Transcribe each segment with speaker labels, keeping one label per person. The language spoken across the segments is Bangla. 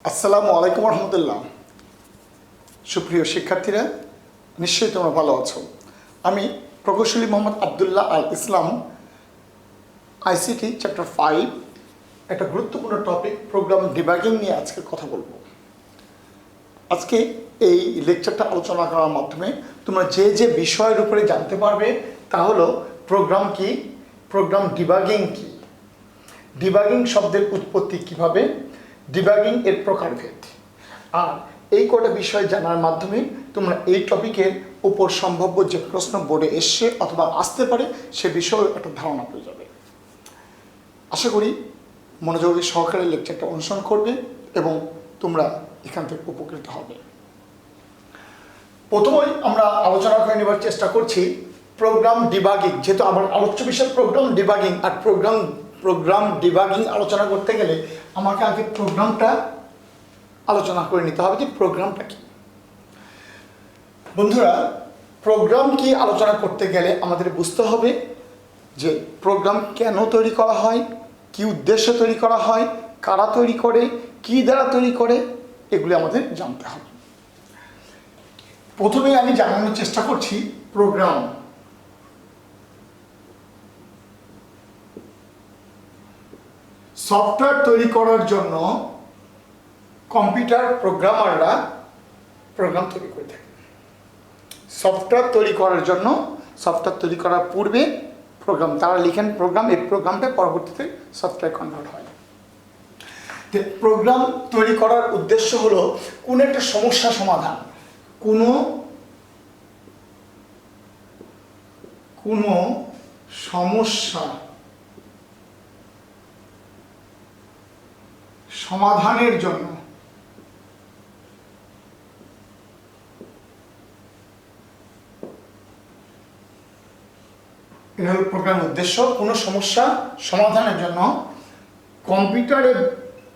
Speaker 1: আসসালামু আলাইকুম রহমতুল্লাহ। সুপ্রিয় শিক্ষার্থীরা, নিশ্চয়ই তোমরা ভালো আছো। আমি প্রকৌশলী মোহাম্মদ আবদুল্লাহ আল ইসলাম, আইসিটি চ্যাপ্টার 5 একটা গুরুত্বপূর্ণ টপিক প্রোগ্রাম ডিবাগিং নিয়ে আজকে কথা বলবো। আজকে এই লেকচারটা আলোচনা করার মাধ্যমে তোমরা যে যে বিষয়ের উপরে জানতে পারবে তা হলো প্রোগ্রাম কি, প্রোগ্রাম ডিবাগিং কি, ডিবাগিং শব্দের উৎপত্তি কিভাবে, ডিবাগিং এর প্রকারভেদ। আর এই কটা বিষয় জানার মাধ্যমে তোমরা এই টপিকের উপর সম্ভাব্য যে প্রশ্ন বোর্ডে এসছে অথবা আসতে পারে সে বিষয়ে একটা ধারণা পেয়ে যাবে। আশা করি মনোযোগী সহকারে লেকচারটা অনুসরণ করবে এবং তোমরা এখান থেকে উপকৃত হবে। প্রথমেই আমরা আলোচনা করে নেবার চেষ্টা করছি প্রোগ্রাম ডিবাগিং। যেহেতু আমার আলোচ্য বিষয় প্রোগ্রাম ডিবাগিং, আর প্রোগ্রাম ডিবাগিং আলোচনা করতে গেলে আমাকে আগে প্রোগ্রামটা আলোচনা করে নিতে হবে যে প্রোগ্রামটা কি। বন্ধুরা, প্রোগ্রাম কি আলোচনা করতে গেলে আমাদের বুঝতে হবে যে প্রোগ্রাম কেন তৈরি করা হয়, কি উদ্দেশ্যে তৈরি করা হয়, কারা তৈরি করে, কি দ্বারা তৈরি করে, এগুলি আমাদের জানতে হবে। প্রথমে আমি জানানোর চেষ্টা করছি প্রোগ্রাম। সফটওয়্যার তৈরি করার জন্য কম্পিউটার প্রোগ্রামাররা প্রোগ্রাম তৈরি করে থাকে। সফটওয়্যার তৈরি করার জন্য, সফটওয়্যার তৈরি করার পূর্বে প্রোগ্রাম তারা লিখেন প্রোগ্রাম, এই প্রোগ্রামটা পরবর্তীতে সফটওয়্যার কনভার্ট হয়। প্রোগ্রাম তৈরি করার উদ্দেশ্য হলো কোনো একটা সমস্যা সমাধান, কোনো সমস্যা সমাধানের জন্য এটা হল প্রোগ্রামের উদ্দেশ্য। কোনো সমস্যা সমাধানের জন্য কম্পিউটারের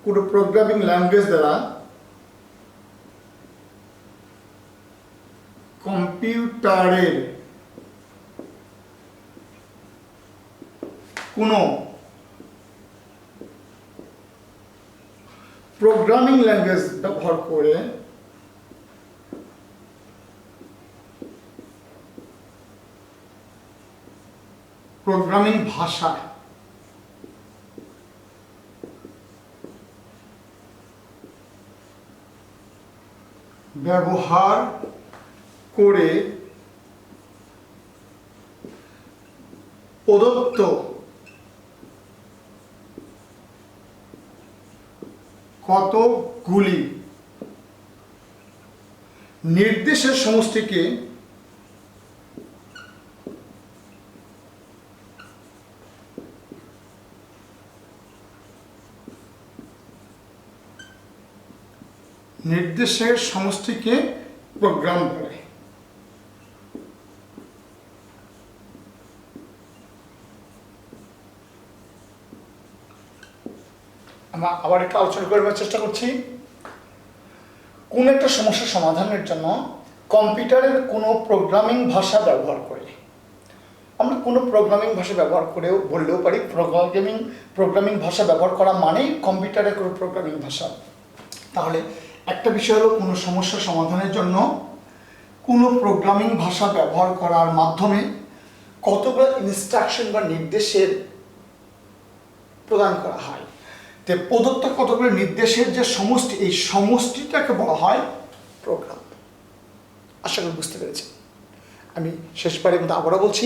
Speaker 1: কোনো প্রোগ্রামিং ল্যাঙ্গুয়েজ দ্বারা কম্পিউটারের কোনো প্রোগ্রামিং ল্যাঙ্গুয়েজ ব্যবহার করে প্রোগ্রামিং ভাষা ব্যবহার করে প্রদত্ত কতগুলি নির্দেশের সমষ্টিকে প্রোগ্রাম বলে। আমরা আবার একটু আলোচনা করবার চেষ্টা করছি। কোন একটা সমস্যা সমাধানের জন্য কম্পিউটারের কোনো প্রোগ্রামিং ভাষা ব্যবহার করে, আমরা কোনো প্রোগ্রামিং ভাষা ব্যবহার করেও বললেও পারি প্রোগ্রামিং ভাষা ব্যবহার করা মানেই কম্পিউটারের কোনো প্রোগ্রামিং ভাষা। তাহলে একটা বিষয় হলো কোনো সমস্যা সমাধানের জন্য কোনো প্রোগ্রামিং ভাষা ব্যবহার করার মাধ্যমে কতগুলো ইনস্ট্রাকশন বা নির্দেশের প্রদান করা হয়। তো প্রদত্ত কতগুলো নির্দেশের যে সমষ্টি, এই সমষ্টিটাকে বলা হয় প্রোগ্রাম। আশা করি বুঝতে পেরেছি। আমি শেষবারের মতো আবারও বলছি,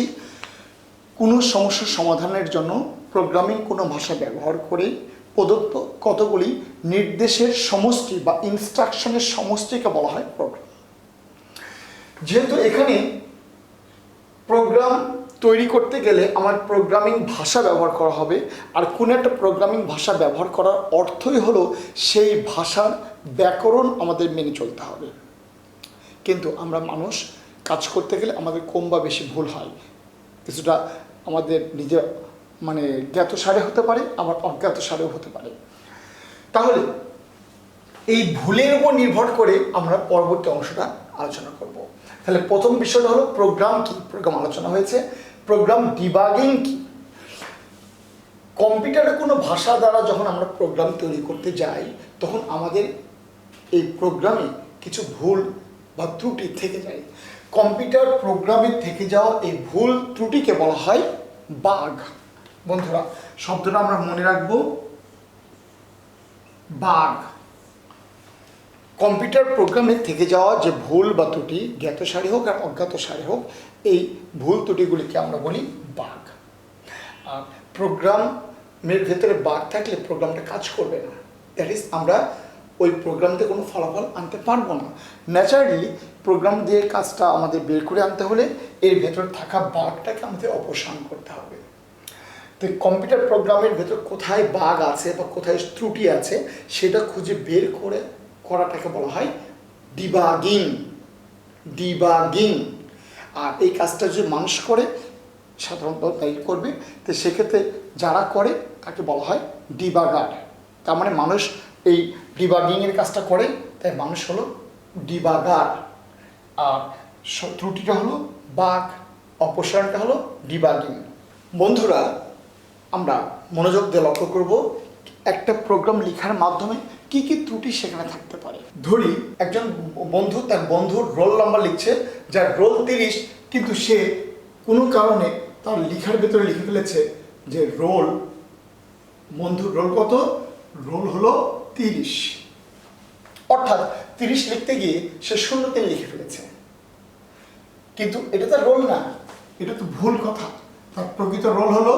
Speaker 1: কোনো সমস্যার সমাধানের জন্য প্রোগ্রামিং কোনো ভাষা ব্যবহার করে প্রদত্ত কতগুলি নির্দেশের সমষ্টি বা ইনস্ট্রাকশনের সমষ্টিকে বলা হয় প্রোগ্রাম। যেহেতু এখানে প্রোগ্রাম তৈরি করতে গেলে আমার প্রোগ্রামিং ভাষা ব্যবহার করা হবে, আর কোনো একটা প্রোগ্রামিং ভাষা ব্যবহার করার অর্থই হলো সেই ভাষার ব্যাকরণ আমাদের মেনে চলতে হবে। কিন্তু আমরা মানুষ কাজ করতে গেলে আমাদের কম বা বেশি ভুল হয়, কিছুটা আমাদের নিজের জ্ঞাতসারে হতে পারে, আবার অজ্ঞাতসারেও হতে পারে। তাহলে এই ভুলের উপর নির্ভর করে আমরা পরবর্তী অংশটা আলোচনা করব। তাহলে প্রথম বিষয়টা হলো প্রোগ্রাম কি, প্রোগ্রাম আলোচনা হয়েছে। প্রোগ্রাম ডিবাগিং কি, কম্পিউটারে কোনো ভাষা দ্বারা যখন আমরা প্রোগ্রাম তৈরি করতে যাই তখন আমাদের এই প্রোগ্রামে কিছু ভুল বা ত্রুটি থেকে যায়। কম্পিউটার প্রোগ্রামে থেকে যাওয়া এই ভুল ত্রুটিকে বলা হয় বাগ। বন্ধুরা শব্দটা আমরা মনে রাখবো, বাগ। কম্পিউটার প্রোগ্রামে থেকে যাওয়া যে ভুল বা ত্রুটি, জ্ঞাতসারে হোক আর অজ্ঞাতসারে হোক, এই ভুল ত্রুটিগুলিকে আমরা বলি বাগ। আর প্রোগ্রামের ভেতরে বাগ থাকলে প্রোগ্রামটা কাজ করবে না, দ্যাট ইজ আমরা ওই প্রোগ্রাম দিয়ে কোনো ফলাফল আনতে পারবো না। ন্যাচারালি প্রোগ্রাম দিয়ে কাজটা আমাদের বের করে আনতে হলে এর ভেতরে থাকা বাগটাকে আমাদের অপসারণ করতে হবে। তো কম্পিউটার প্রোগ্রামের ভেতর কোথায় বাগ আছে বা কোথায় ত্রুটি আছে সেটা খুঁজে বের করাটাকে বলা হয় ডিবাগিং। ডিবাগিং। আর এই কাজটা যদি মানুষ করে, সাধারণত তাই করবে, তো সেক্ষেত্রে যারা করে তাকে বলা হয় ডিবাগার। তার মানে মানুষ এই ডিবাগিংয়ের কাজটা করে, তাই মানুষ হলো ডিবাগার। আর ত্রুটিটা হলো বাগ, অপসারণটা হলো ডিবাগিং। বন্ধুরা আমরা মনোযোগ দিয়ে লক্ষ্য করব একটা প্রোগ্রাম লেখার মাধ্যমে কি কি ত্রুটি সেখানে থাকতে পারে। ধরি একজন বন্ধু তার বন্ধুর রোল নাম্বার লিখছে, যার রোল 30, কিন্তু সে কোনো কারণে তার লেখার ভেতরে লিখে ফেলেছে যে বন্ধুর রোল কত? রোল হলো 30। অর্থাৎ 30 লিখতে গিয়ে সে 03 লিখে ফেলেছে, কিন্তু এটা তার রোল না, এটা তো ভুল কথা। তার প্রকৃত রোল হলো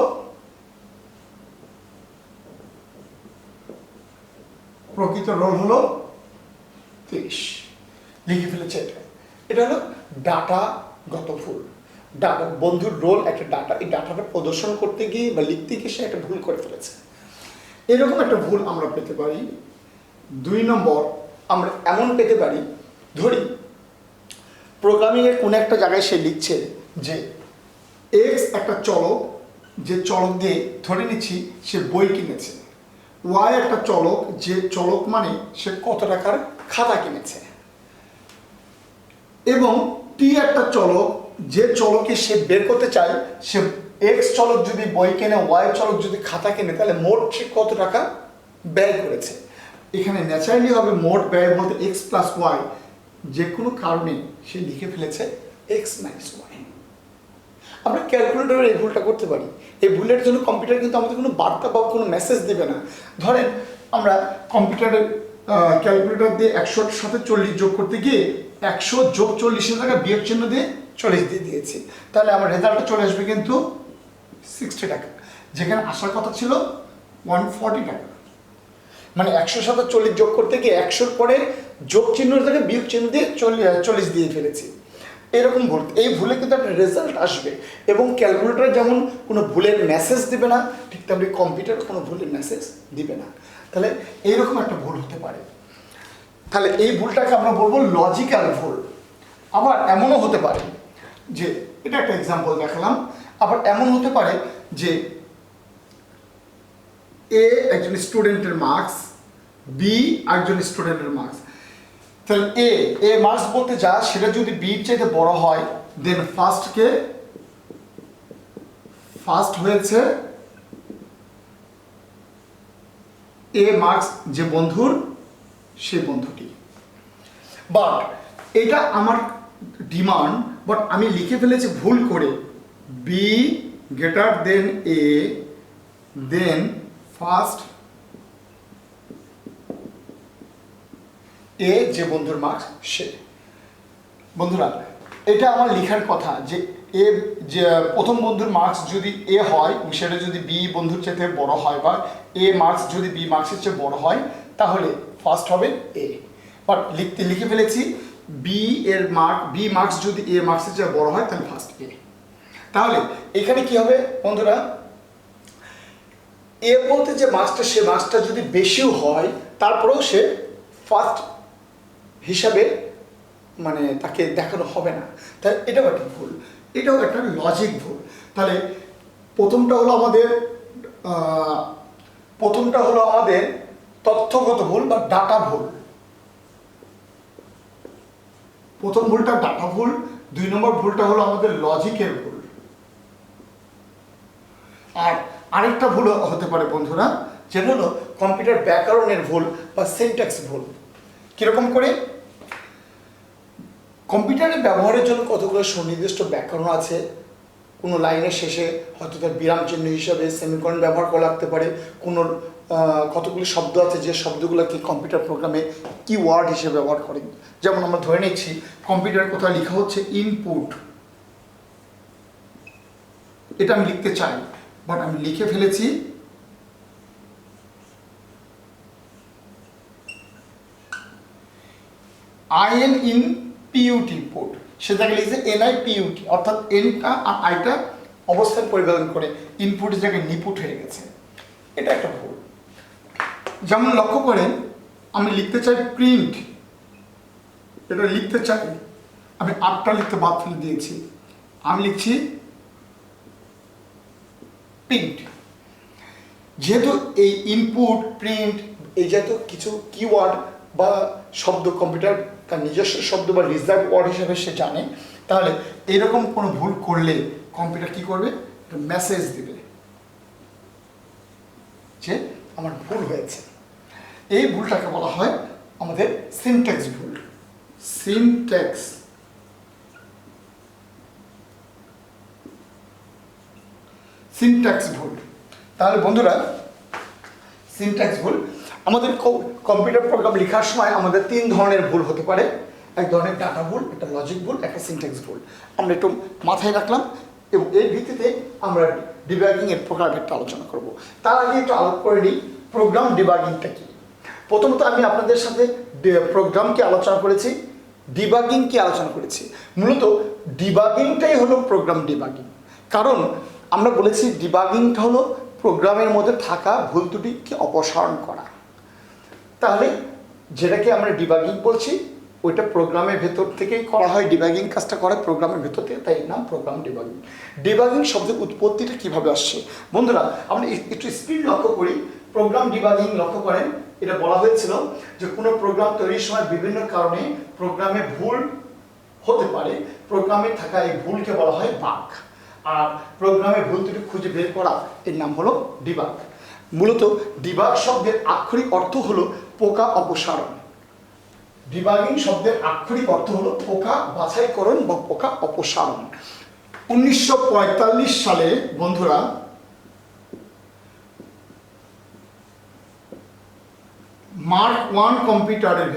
Speaker 1: হলো 30, লিখে ফেলেছে। এটা হলো ডাটাগত ভুল। বন্ধুর রোল একটা ডাটা, এই ডাটাটা প্রদর্শন করতে গিয়ে বা লিখতে গিয়ে সে একটা ভুল করে ফেলেছে। এরকম একটা ভুল আমরা পেতে পারি। 2 নম্বর, আমরা এমন পেতে পারি, ধরি প্রোগ্রামিংয়ের কোনো একটা জায়গায় সে লিখছে যে এক্স একটা চলক, যে চলক দিয়ে ধরে নিচ্ছি সে বই কিনেছে। ওয়াই একটা চলক, যে চলক মানে সে কত টাকার খাতা কিনেছে। এবং টি একটা চলক, যে চলকে সে বের করতে চায়, সে এক্স চলক যদি বই কেনে, ওয়াই চলক যদি খাতা কেনে, তাহলে মোট সে কত টাকা ব্যয় করেছে। এখানে ন্যাচারালি হবে মোট ব্যয় বলতে এক্স প্লাস ওয়াই, যে কোনো কারণে সে লিখে ফেলেছে এক্স মাইনাস ওয়াই। আমরা ক্যালকুলেটরে এই ভুলটা করতে পারি। এই ভুলের জন্য কম্পিউটার কিন্তু আমাদের কোনো বার্তা বা কোনো মেসেজ দেবে না। ধরেন আমরা কম্পিউটারের ক্যালকুলেটর দিয়ে 100-র সাথে 40 যোগ করতে গিয়ে 100 যোগ 40-এর জায়গায় বিয়োগ চিহ্ন দিয়ে 40 দিয়ে দিয়েছি, তাহলে আমার রেজাল্টটা চলে আসবে কিন্তু 60 টাকা, যেখানে আসার কথা ছিল 140 টাকা। মানে 100-র সাথে 40 যোগ করতে গিয়ে 100-র পরে যোগ চিহ্নের জায়গায় বিয়োগ চিহ্ন দিয়ে 40 দিয়ে ফেলেছি। এরকম ভুল, এই ভুলে কিন্তু একটা রেজাল্ট আসবে। এবং ক্যালকুলেটর যেমন কোনো ভুলের মেসেজ দিবে না, ঠিক তেমনি কম্পিউটার কোনো ভুলের মেসেজ দিবে না। তাহলে এইরকম একটা ভুল হতে পারে। তাহলে এই ভুলটাকে আমরা বলবো লজিক্যাল ভুল। আবার এমনও হতে পারে যে, এটা একটা এক্সাম্পল দেখালাম, আবার এমন হতে পারে যে এ একজন স্টুডেন্টের মার্কস, বি একজন স্টুডেন্টের মার্কস। তাহলে এ মার্কস বলতে যা সেটা যদি বির চাইতে বড় হয়, দেন ফার্স্ট হয়েছে এ মার্কস, যে বন্ধুর সে বন্ধুটি। বাট এটা আমার ডিমান্ড, বাট আমি লিখে ফেলেছি ভুল করে বি গ্রেটার দেন এ, দেন ফার্স্ট এ, যে বন্ধুর মার্কস সে। বন্ধুরা এটা আমার লেখার কথা যে এ, যে প্রথম বন্ধুর মার্কস যদি এ হয়, সেটা যদি বি বন্ধুর চাইতে বড় হয়, বা এ মার্কস যদি বি মার্কসের চেয়ে বড় হয়, তাহলে ফার্স্ট হবে এ। বাট লিখে ফেলেছি বি মার্কস যদি এ মার্কসের চেয়ে বড় হয়, তাহলে ফার্স্ট এ। তাহলে এখানে কি হবে বন্ধুরা, এ বলতে যে মার্কসটা, সে মার্কসটা যদি বেশিও হয়, তারপরেও সে ফার্স্ট হিসাবে মানে তাকে দেখানো হবে না। তাহলে এটাও একটা ভুল, এটাও একটা লজিক ভুল। তাহলে প্রথমটা হলো আমাদের তথ্যগত ভুল বা ডাটা ভুল। প্রথম ভুলটা ডাটা ভুল, 2 নম্বর ভুলটা হলো আমাদের লজিকের ভুল। আর আরেকটা ভুল হতে পারে বন্ধুরা, যেটা হলো কম্পিউটার ব্যাকরণের ভুল বা সিনট্যাক্স ভুল। কিরকম করে? কম্পিউটারে ব্যবহারের জন্য কতগুলো সুনির্দিষ্ট ব্যাকরণ আছে। কোনো লাইনের শেষে হয়তো তার বিরাম চিহ্ন হিসাবে সেমিকোলন ব্যবহার করা লাগতে পারে। কোনো কতগুলি শব্দ আছে যে শব্দগুলোকে কম্পিউটার প্রোগ্রামে কিওয়ার্ড হিসেবে ব্যবহার করে। যেমন আমরা ধরে নিচ্ছি কম্পিউটারে কোথাও লেখা হচ্ছে ইনপুট, এটা আমি লিখতে চাই, বাট আমি লিখে ফেলেছি আইএন ইন পিইউটি পুট, সেটাকে লিখছে এনআইপিইউটি, অর্থাৎ এনটা আর আইটা অবস্থান পরিবর্তন করে ইনপুটের জায়গায় নিপুট হয়ে গেছে। এটা একটা ভুল। যেমন লক্ষ্য করেন আমি লিখতে চাই প্রিন্ট, এটা লিখতে চাই, আমি আটটা লিখতে বাদ ফেলে দিয়েছি, আমি লিখছি প্রিন্ট। যেহেতু এই ইনপুট, প্রিন্ট, এই জাতীয় কিছু কিওয়ার্ড বা শব্দ কম্পিউটার তার নিজস্ব শব্দ বা রিজার্ভ ওয়ার্ড হিসেবে সে জানে, তাহলে এরকম কোনো ভুল করলে কম্পিউটার কি করবে? মেসেজ দিবে যে আমার ভুল হয়েছে। এই ভুলটাকে বলা হয় আমাদের সিনট্যাক্স ভুল। সিনট্যাক্স সিনট্যাক্স ভুল। তাহলে বন্ধুরা সিনট্যাক্স ভুল, আমাদের কম্পিউটার প্রোগ্রাম লেখার সময় আমাদের তিন ধরনের ভুল হতে পারে। এক ধরনের ডাটা ভুল, একটা লজিক ভুল, একটা সিনট্যাক্স ভুল। আমরা একটু মাথায় রাখলাম এবং এর ভিত্তিতে আমরা ডিবাগিং এর প্রকারভেদটা আলোচনা করব। তার আগে একটু আলোচনা করে নিই প্রোগ্রাম ডিবাগিংটা কি। প্রথমত আমি আপনাদের সাথে প্রোগ্রামকে আলোচনা করেছি, ডিবাগিং কি আলোচনা করেছি। মূলত ডিবাগিংটাই হলো প্রোগ্রাম ডিবাগিং। কারণ আমরা বলেছি ডিবাগিংটা হলো প্রোগ্রামের মধ্যে থাকা ভুল ত্রুটিকে অপসারণ করা। তাহলে যেটাকে আমরা ডিবাগিং বলছি ওইটা প্রোগ্রামের ভেতর থেকেই করা হয়, ডিবাগিং কাজটা করে প্রোগ্রামের ভেতর থেকে, তাই নাম প্রোগ্রাম ডিবাগিং। ডিবাগিং শব্দের উৎপত্তিটা কীভাবে আসছে বন্ধুরা, আমরা একটু স্পিড লক্ষ্য করি। প্রোগ্রাম ডিবাগিং লক্ষ্য করেন, এটা বলা হয়েছিল যে কোনো প্রোগ্রাম তৈরির সময় বিভিন্ন কারণে প্রোগ্রামে ভুল হতে পারে, প্রোগ্রামে থাকা এই ভুলকে বলা হয় বাগ। আর প্রোগ্রামে ভুল ত্রুটি খুঁজে বের করা এর নাম হলো ডিবাগ। মূলত ডিবাগ শব্দের আক্ষরিক অর্থ হলো পোকা অপসারণ। ডিবাগিং শব্দের আক্ষরিক অর্থ হলো পোকা বাছাইকরণ বা পোকা অপসারণ। 1945 সালে বন্ধুরা মার্ক 1 কম্পিউটারের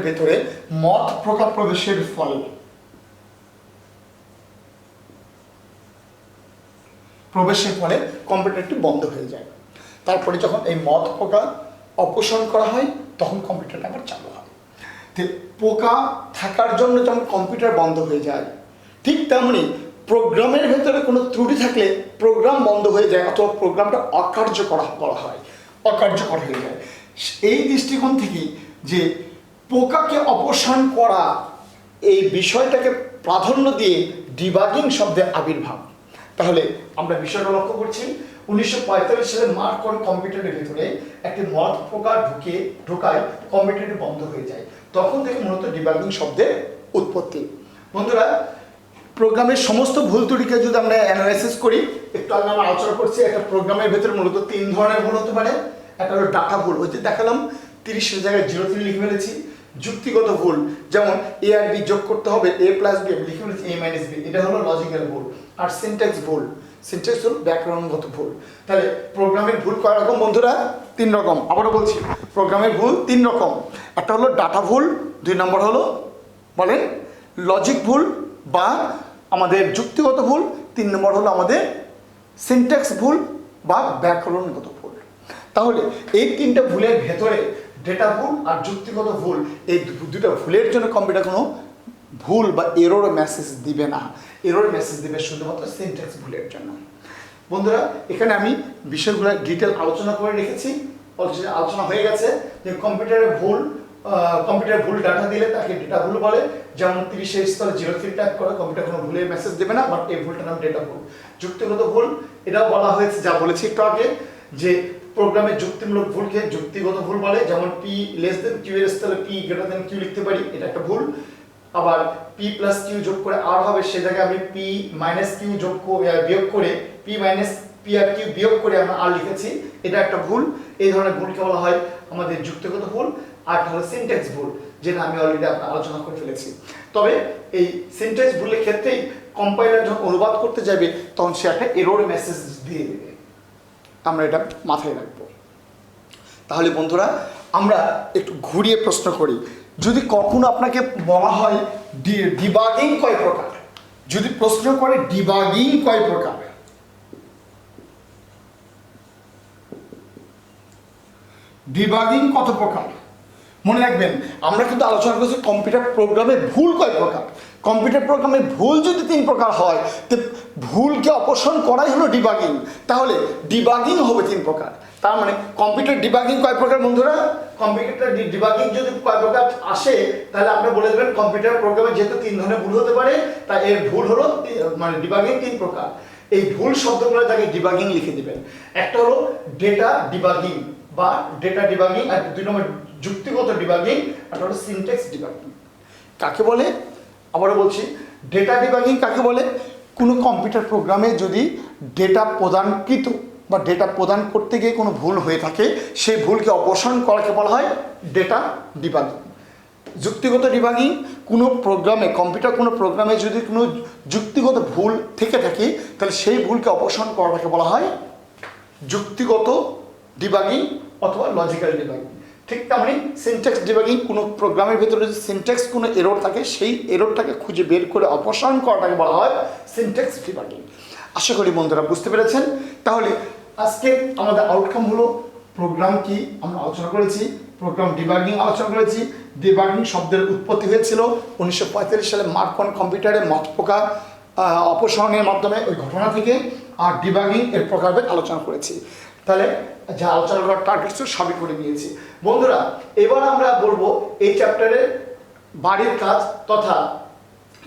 Speaker 1: ভেতরে মত পোকা প্রবেশের ফলে কম্পিউটারটি বন্ধ হয়ে যায়। তারপরে যখন এই মদ পোকা অপসারণ করা হয় তখন কম্পিউটারটা আবার চালু হয়। তো পোকা থাকার জন্য যখন কম্পিউটার বন্ধ হয়ে যায়, ঠিক তেমনি প্রোগ্রামের ভেতরে কোনো ত্রুটি থাকলে প্রোগ্রাম বন্ধ হয়ে যায় অথবা প্রোগ্রামটা অকার্যকর হয়ে যায়। এই দৃষ্টিকোণ থেকেই যে পোকাকে অপসারণ করা এই বিষয়টাকে প্রাধান্য দিয়ে ডিবাগিং শব্দের আবির্ভাব। তাহলে আমরা বিষয়টা লক্ষ্য করছি 1945 সালে মার্ক 1 কম্পিউটারের ভিতরে একটি মদ পোকা ঢোকায় কম্পিউটারটি বন্ধ হয়ে যায়। তখন থেকে মূলত ডিবাগিং শব্দের উৎপত্তি। বন্ধুরা প্রোগ্রামের সমস্ত ভুল ত্রুটিকে যদি আমরা অ্যানালাইসিস করি, একটু আগে আমরা আলোচনা করছি একটা প্রোগ্রামের ভেতরে মূলত তিন ধরনের ভুল হতে পারে। একটা হলো ডাটা ভুল, ওই যে দেখালাম 30-এর জায়গায় 03 লিখে ফেলেছি। যুক্তিগত ভুল, যেমন এ আর বি যোগ করতে হবে a প্লাস বি, লিখে ফেলেছি a মাইনাস বি, এটা হলো লজিক্যাল ভুল। আর সিনট্যাক্স ভুল, সিনট্যাক্স হলো ব্যাকরণগত ভুল। তাহলে প্রোগ্রামের ভুল কয় রকম বন্ধুরা? 3 রকম। আবারও বলছি প্রোগ্রামের ভুল 3 রকম। একটা হলো ডাটা ভুল, 2 নম্বর হলো বলেন লজিক ভুল বা আমাদের যুক্তিগত ভুল, 3 নম্বর হলো আমাদের সিনট্যাক্স ভুল বা ব্যাকরণগত ভুল। তাহলে এই 3টা ভুলের ভেতরে ডেটা ভুল আর যুক্তিগত ভুল, এই দুটো ভুলের জন্য কম্পিউটার কোনো ভুল বা এরর মেসেজ দিবে না। এরর মেসেজ দিবে শুধুমাত্র সিনট্যাক্স ভুলের জন্য। বন্ধুরা এখানে আমি বিষয়গুলো ডিটেল আলোচনা করে রেখেছি, আলোচনা হয়ে গেছে যে কম্পিউটারে ভুল ডাটা দিলে তাকে ডেটা ভুল বলে। যেমন 30-এর স্তরে 03 টাইপ করে কম্পিউটার কোনো ভুলের মেসেজ দেবে না, বাট এই ভুলটার নাম ডেটা ভুল। যুক্তিগত ভুল এটাও বলা হয়েছে, যা বলেছি একটু আগে, যে প্রোগ্রামের যুক্তিমূলক ভুলকে যুক্তিগত ভুল বলে। যেমন পি লেস দেন কিউ এর স্থলে পি গ্রেটার দেন কিউ লিখতে পারি, এটা একটা ভুল। আবার পি প্লাস কিউ যোগ করে আর হবে, সে জায়গায় আমি পি মাইনাস কিউ বিয়োগ করে P minus P R Q বিয়োগ করে আমরা আর লিখেছি, এটা একটা ভুল। এই ধরনের ভুলকে বলা হয় আমাদের যুক্তিগত ভুল। আর হলো সিনট্যাক্স ভুল, যেটা আমি অলরেডি আপনার আলোচনা করে ফেলেছি। তবে এই সিনট্যাক্স ভুলের ক্ষেত্রেই কম্পাইলার যখন অনুবাদ করতে যাবে তখন সে একটা এরর মেসেজ দিয়ে দেবে, আমরা এটা মাথায় রাখবো। তাহলে বন্ধুরা আমরা একটু ঘুরিয়ে প্রশ্ন করি, যদি কখনো আপনাকে বলা হয় ডিবাগিং কয় প্রকার, যদি প্রশ্ন করে ডিবাগিং কয় প্রকার, ডিবাগিং কত প্রকার, মনে রাখবেন আমরা কিন্তু আলোচনা করছি কম্পিউটার প্রোগ্রামে ভুল কয় প্রকার। কম্পিউটার প্রোগ্রামে ভুল যদি 3 প্রকার হয়, তো ভুলকে অপসারণ করাই হলো ডিবাগিং। তাহলে ডিবাগিং হবে 3 প্রকার। তার মানে কম্পিউটার ডিবাগিং কয় প্রকার বন্ধুরা? কম্পিউটার ডিবাগিং যদি কয় প্রকার আসে, তাহলে আপনি বলে দেবেন কম্পিউটার প্রোগ্রামে যেহেতু 3 ধরনের ভুল হতে পারে, তাই এর ভুল হলো মানে ডিবাগিং 3 প্রকার। এই ভুল শব্দগুলো তাকে ডিবাগিং লিখে দিবেন। একটা হলো ডেটা ডিবাগিং বা ডেটা ডিবাগিং, আর 2 নম্বর যুক্তিগত ডিবাগিং, আর হলো সিনট্যাক্স ডিবাগিং। কাকে বলে? আবারও বলছি, ডেটা ডিবাগিং কাকে বলে? কোনো কম্পিউটার প্রোগ্রামে যদি ডেটা প্রদানকৃত বা ডেটা প্রদান করতে গিয়ে কোনো ভুল হয়ে থাকে, সেই ভুলকে অপসারণ করাকে বলা হয় ডেটা ডিবাগিং। যুক্তিগত ডিবাগিং, কোনো প্রোগ্রামে কম্পিউটার কোনো প্রোগ্রামে যদি কোনো যুক্তিগত ভুল থেকে থাকে, তাহলে সেই ভুলকে অপসারণ করাকে বলা হয় যুক্তিগত ডিবাগিং অথবা লজিক্যাল ডিবাগিং। ঠিক তেমনি সিনট্যাক্স ডিবাগিং, কোনো প্রোগ্রামের ভিতরে যদি সিনট্যাক্স কোনো এরর থাকে, সেই এররটাকে খুঁজে বের করে অপসারণ করাটাকে বলা হয় সিনট্যাক্স ডিবাগিং। আশা করি বন্ধুরা বুঝতে পেরেছেন। তাহলে আজকে আমাদের আউটকাম হলো প্রোগ্রাম কি আমরা আলোচনা করেছি, প্রোগ্রাম ডিবাগিং আলোচনা করেছি। ডিবাগিং শব্দের উৎপত্তি হয়েছিল 1945 সালে মার্কন কম্পিউটারে মথ পোকা অপসারণের মাধ্যমে, ওই ঘটনা থেকে। আর ডিবাগিং এর প্রকারভেদ আলোচনা করেছি। তাহলে যা আলোচনা করার টার্গেট ছিল সবই করে নিয়েছি বন্ধুরা। এবার আমরা বলবো এই চ্যাপ্টারে বাড়ির কাজ তথা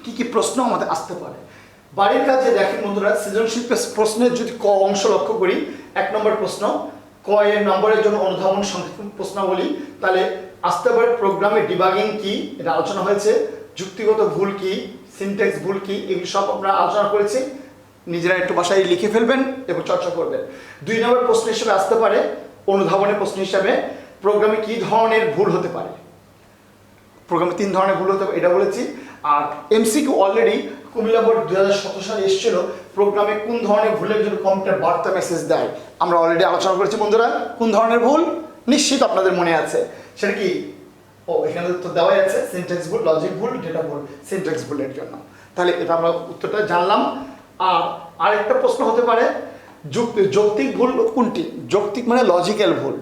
Speaker 1: কি কি প্রশ্ন আমাদের আসতে পারে। বাড়ির কাজে দেখেন বন্ধুরা, সৃজনশীল প্রশ্নের যদি ক অংশ লক্ষ্য করি, 1 নম্বর প্রশ্ন, ক এর নম্বরের জন্য অনুধাবন সংক্ষিপ্ত প্রশ্নাবলী। তাহলে আসতে পারে প্রোগ্রামে ডিবাগিং কি, এটা আলোচনা হয়েছে। যুক্তিগত ভুল কি, সিনট্যাক্স ভুল কি, এগুলো সব আমরা আলোচনা করেছি। নিজেরা একটু বাসায় লিখে ফেলবেন এবং চর্চা করবেন। 2 নম্বর প্রশ্ন হিসেবে আসতে পারে অনুধাবনের প্রশ্ন হিসাবে, প্রোগ্রামে কি ধরনের ভুল হতে পারে। প্রোগ্রামে 3 ধরনের ভুল হতে পারে এটা বলেছি। আর এমসিকিউ অলরেডি কুমিল্লা বোর্ড 2017 সালে এসেছিল, প্রোগ্রামে কোন ধরনের ভুলের জন্য কম্পিউটার বার্তা মেসেজ দেয়, আমরা অলরেডি আলোচনা করেছি বন্ধুরা। কোন ধরনের ভুল নিশ্চিত আপনাদের মনে আছে, সেটা কি? এখানে তো দেওয়াই আছে, সিনট্যাক্স ভুল, লজিক ভুল, ডেটা ভুল। সিনট্যাক্স ভুলের জন্য তাহলে এটা আমরা উত্তরটা জানলাম। আর আরেকটা প্রশ্ন হতে পারে যৌক্তিক ভুল কোনটি? যৌক্তিক মানে লজিক্যাল ভুল।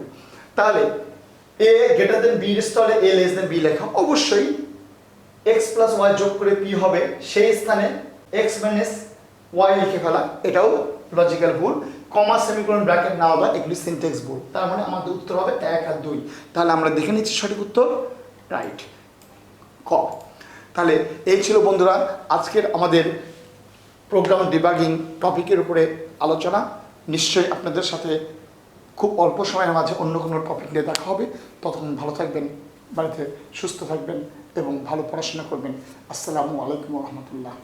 Speaker 1: তাহলে এ গ্রেটার দেন বি এর স্থলে এ লেস দেন বি লেখা, অবশ্যই x প্লাস ওয়াই যোগ করে পি হবে, সেই স্থানে x মাইনাস ওয়াই লিখে ফেলা, এটাও লজিক্যাল ভুল। কমা সেমিকোলন ব্র্যাকেট না দেওয়া, এগুলি সিনট্যাক্স ভুল। তার মানে আমাদের উত্তর হবে 1 আর 2। তাহলে আমরা দেখে নিচ্ছি সঠিক উত্তর রাইট ক। তাহলে এই ছিল বন্ধুরা আজকের আমাদের প্রোগ্রাম ডিবাগিং টপিকের উপরে আলোচনা। নিশ্চয়ই আপনাদের সাথে খুব অল্প সময়ের মাঝে অন্য কোনো টপিক নিয়ে দেখা হবে। ততক্ষণ ভালো থাকবেন, বাড়িতে সুস্থ থাকবেন এবং ভালো পড়াশোনা করবেন। আসসালামু আলাইকুম রহমতুল্লাহ।